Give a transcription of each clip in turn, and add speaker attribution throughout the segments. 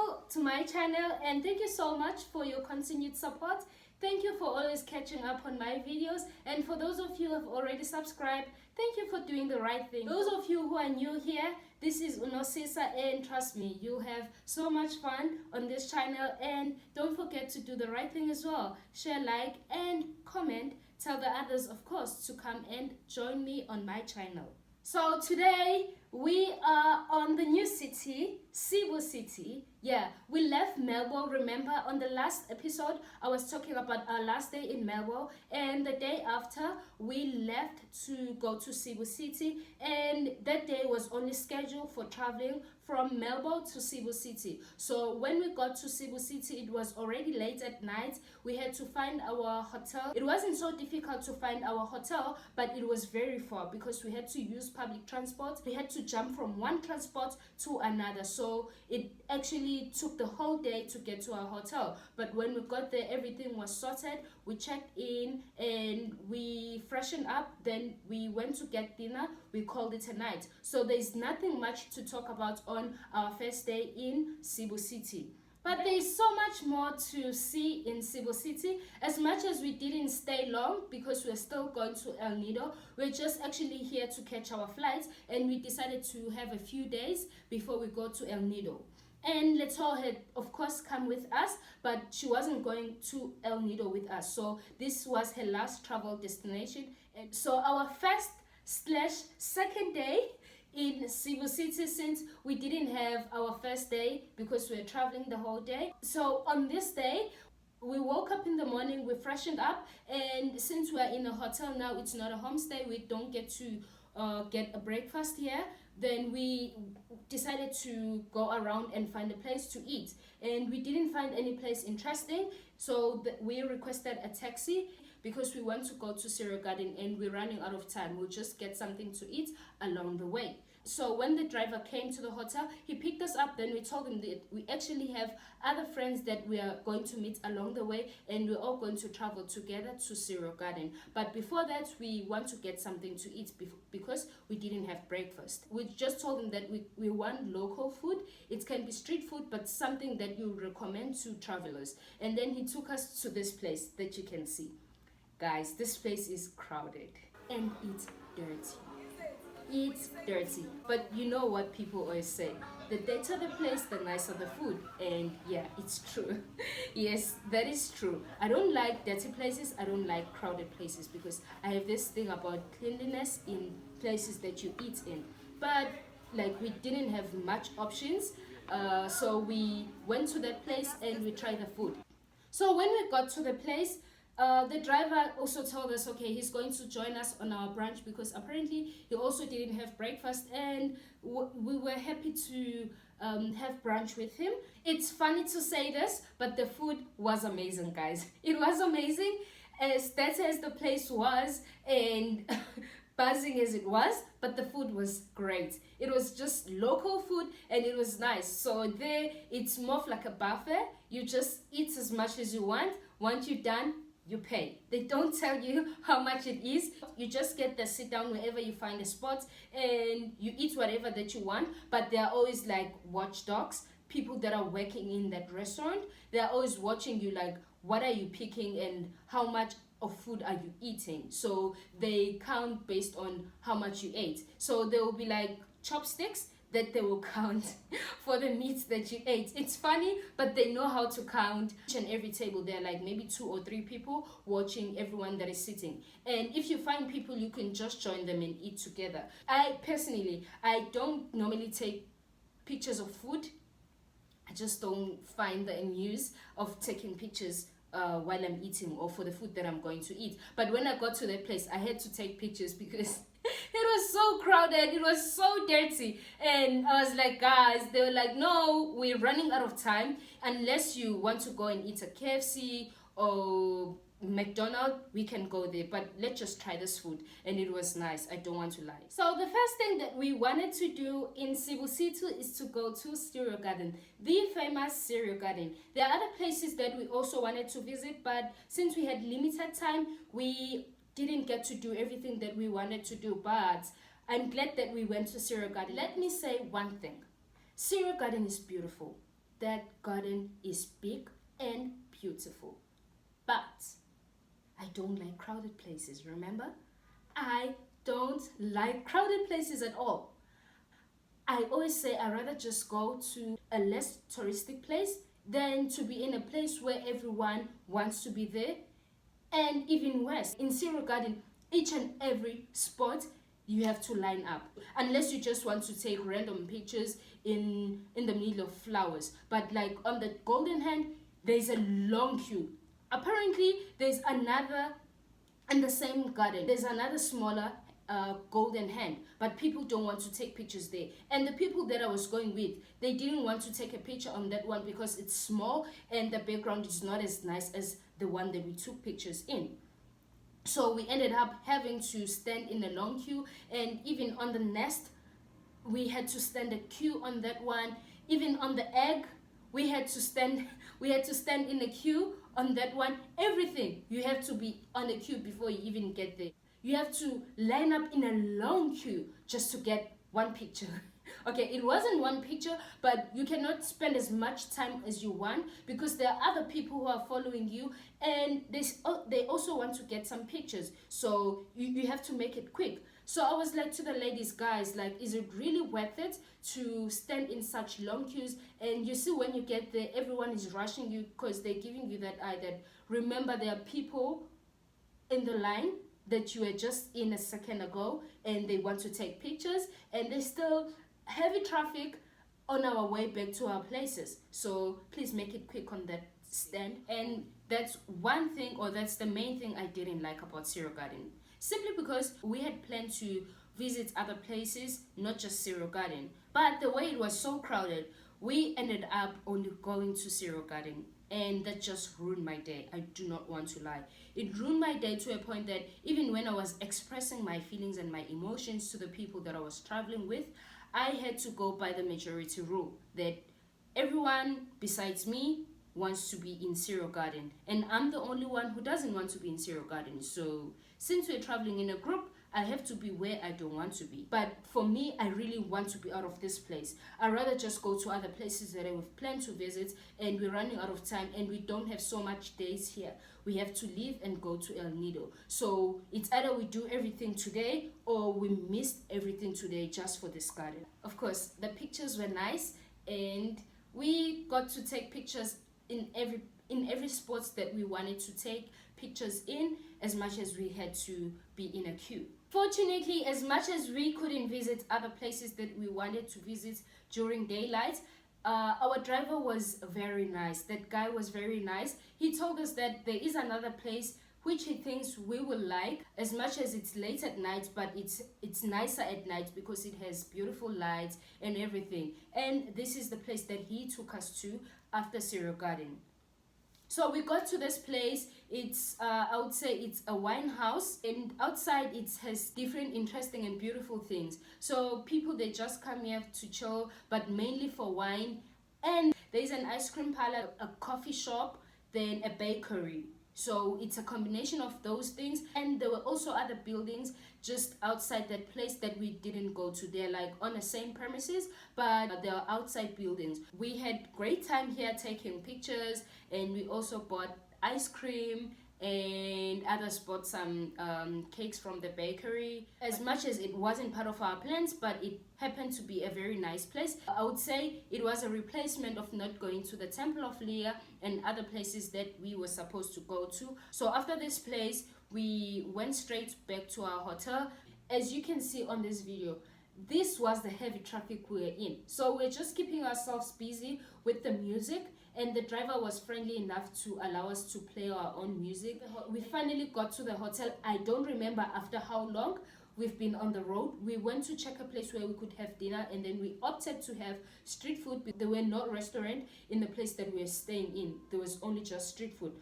Speaker 1: Welcome to my channel and thank you so much for your continued support. Thank you for always catching up on my videos, and for those of you who have already subscribed, thank you for doing the right thing. Those of you who are new here, this is Unosisa, and trust me, you have so much fun on this channel. And don't forget to do the right thing as well. Share, like and comment. Tell the others, of course, to come and join me on my channel. So today we are on the new city, Cebu City. Yeah, we left Melbourne. Remember on the last episode I was talking about our last day in Melbourne, and the day after we left to go to Cebu City, and that day was only scheduled for traveling from Melbourne to Cebu City. So when we got to Cebu City, it was already late at night. We had to find our hotel. It wasn't so difficult to find our hotel, but it was very far because we had to use public transport. We had to jump from one transport to another, so it actually took the whole day to get to our hotel. But when we got there, everything was sorted. We checked in and we freshened up, then we went to get dinner. We called it a night. So there's nothing much to talk about on our first day in Cebu City. But there's so much more to see in Cebu City. As much as we didn't stay long because we're still going to El Nido, we're just actually here to catch our flights, and we decided to have a few days before we go to El Nido. And Leto had, of course, come with us, but she wasn't going to El Nido with us. So this was her last travel destination. And so our first/second day in Cebu City, since we didn't have our first day because we were traveling the whole day. So on this day, we woke up in the morning, we freshened up, and since we're in a hotel now, it's not a homestay, we don't get to get a breakfast here. Then we decided to go around and find a place to eat, and we didn't find any place interesting, so we requested a taxi because we want to go to Sirio Garden and we're running out of time. We'll just get something to eat along the way. So when the driver came to the hotel, he picked us up. Then we told him that we actually have other friends that we are going to meet along the way, and we're all going to travel together to Sirio Garden. But before that, we want to get something to eat because we didn't have breakfast. We just told him that we want local food. It can be street food, but something that you recommend to travelers. And then he took us to this place that you can see. Guys, this place is crowded and it's dirty. It's dirty, but you know what people always say, the dirtier the place, the nicer the food. And yeah, it's true. Yes, that is true. I don't like dirty places, I don't like crowded places, because I have this thing about cleanliness in places that you eat in. But like, we didn't have much options, so we went to that place and we tried the food. So when we got to the place, the driver also told us, okay, he's going to join us on our brunch because apparently he also didn't have breakfast, and we were happy to have brunch with him. It's funny to say this, but the food was amazing, guys. It was amazing, as dirty as the place was and buzzing as it was, but the food was great. It was just local food and it was nice. So there, it's more of like a buffet. You just eat as much as you want. Once you're done, you pay. They don't tell you how much it is. You just get the sit down wherever you find a spot and you eat whatever that you want. But there are always like watchdogs, people that are working in that restaurant. They're always watching you, like, what are you picking and how much of food are you eating? So they count based on how much you ate. So there will be like chopsticks that they will count for the meats that you ate. It's funny, but they know how to count each and every table. There are like maybe 2 or 3 people watching everyone that is sitting. And if you find people, you can just join them and eat together. I personally, I don't normally take pictures of food. I just don't find the amuse of taking pictures while I'm eating or for the food that I'm going to eat. But when I got to that place, I had to take pictures because it was so crowded, it was so dirty. And I was like, guys, they were like, no, we're running out of time. Unless you want to go and eat a KFC or McDonald's, we can go there, but let's just try this food. And it was nice, I don't want to lie. So the first thing that we wanted to do in Cebu City is to go to Sirio Garden, the famous Sirio Garden. There are other places that we also wanted to visit, but since we had limited time, we didn't get to do everything that we wanted to do. But I'm glad that we went to Sirio Garden. Let me say one thing. Sirio Garden is beautiful. that garden is big and beautiful. But I don't like crowded places, remember? I don't like crowded places at all. I always say I'd rather just go to a less touristic place than to be in a place where everyone wants to be there. And even worse, in Sirio Garden, each and every spot you have to line up, unless you just want to take random pictures in the middle of flowers. But like on the Golden Hand, there's a long queue. Apparently, there's another in the same garden. There's another smaller Golden Hand, but people don't want to take pictures there. And the people that I was going with, they didn't want to take a picture on that one because it's small and the background is not as nice as the one that we took pictures in. So we ended up having to stand in a long queue, and even on the nest we had to stand a queue on that one. Even on the egg we had to stand in a queue on that one. Everything, you have to be on a queue before you even get there. You have to line up in a long queue just to get one picture. Okay, it wasn't one picture, but you cannot spend as much time as you want because there are other people who are following you, and they also want to get some pictures. So you have to make it quick. So I was like to the ladies, guys, like, is it really worth it to stand in such long queues? And you see, when you get there, everyone is rushing you because they're giving you that eye that, remember, there are people in the line that you were just in a second ago, and they want to take pictures, and there's still heavy traffic on our way back to our places. So please make it quick on that stand. And that's one thing, or that's the main thing I didn't like about Sirio Garden, simply because we had planned to visit other places, not just Sirio Garden, but the way it was so crowded, we ended up only going to Sirio Garden, and that just ruined my day. I do not want to lie. It ruined my day to a point that even when I was expressing my feelings and my emotions to the people that I was traveling with, I had to go by the majority rule that everyone besides me wants to be in Sirio Garden, and I'm the only one who doesn't want to be in Sirio Garden. So since we're traveling in a group, I have to be where I don't want to be. But for me, I really want to be out of this place. I'd rather just go to other places that we've planned to visit, and we're running out of time and we don't have so much days here. We have to leave and go to El Nido. So it's either we do everything today or we missed everything today just for this garden. Of course, the pictures were nice, and we got to take pictures in every spot that we wanted to take pictures in, as much as we had to be in a queue. Fortunately, as much as we couldn't visit other places that we wanted to visit during daylight, our driver was very nice. That guy was very nice. He told us that there is another place which he thinks we will like, as much as it's late at night, but it's nicer at night because it has beautiful lights and everything. And this is the place that he took us to after Sirio Garden. So we got to this place. It's I would say it's a wine house, and outside it has different interesting and beautiful things. So people, they just come here to chill, but mainly for wine. And there's an ice cream parlor, a coffee shop, then a bakery. So it's a combination of those things. And there were also other buildings just outside that place that we didn't go to. They're like on the same premises, but they're outside buildings. We had great time here taking pictures, and we also bought ice cream, and others bought some cakes from the bakery. As much as it wasn't part of our plans, but it happened to be a very nice place. I would say it was a replacement of not going to the Temple of Leah and other places that we were supposed to go to. So after this place, we went straight back to our hotel. As you can see on this video, this was the heavy traffic we were in. So we're just keeping ourselves busy with the music, and the driver was friendly enough to allow us to play our own music. We finally got to the hotel. I don't remember after how long we've been on the road. We went to check a place where we could have dinner, and then we opted to have street food. There were no restaurant in the place that we were staying in. There was only just street food.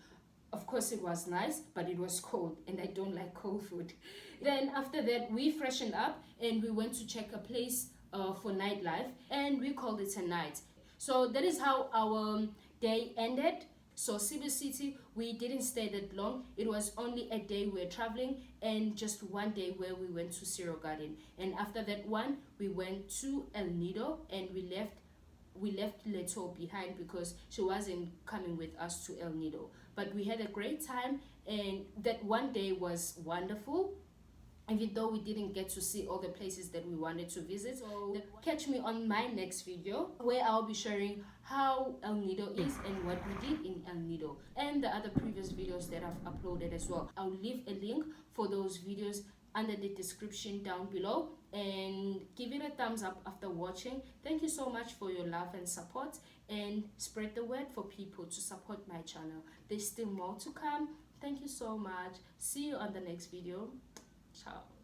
Speaker 1: Of course, it was nice, but it was cold, and I don't like cold food. Then after that, we freshened up and we went to check a place for nightlife, and we called it a night. So that is how our day ended. So Cebu City, we didn't stay that long. It was only a day we were traveling, and just one day where we went to Sirio Garden. And after that one, we went to El Nido, and we left we left Leto behind because she wasn't coming with us to El Nido. But we had a great time, and that one day was wonderful, even though we didn't get to see all the places that we wanted to visit. So catch me on my next video where I'll be sharing how El Nido is and what we did in El Nido, and the other previous videos that I've uploaded as well. I'll leave a link for those videos under the description down below, and give it a thumbs up after watching. Thank you so much for your love and support, and spread the word for people to support my channel. There's still more to come. Thank you so much. See you on the next video. Ciao.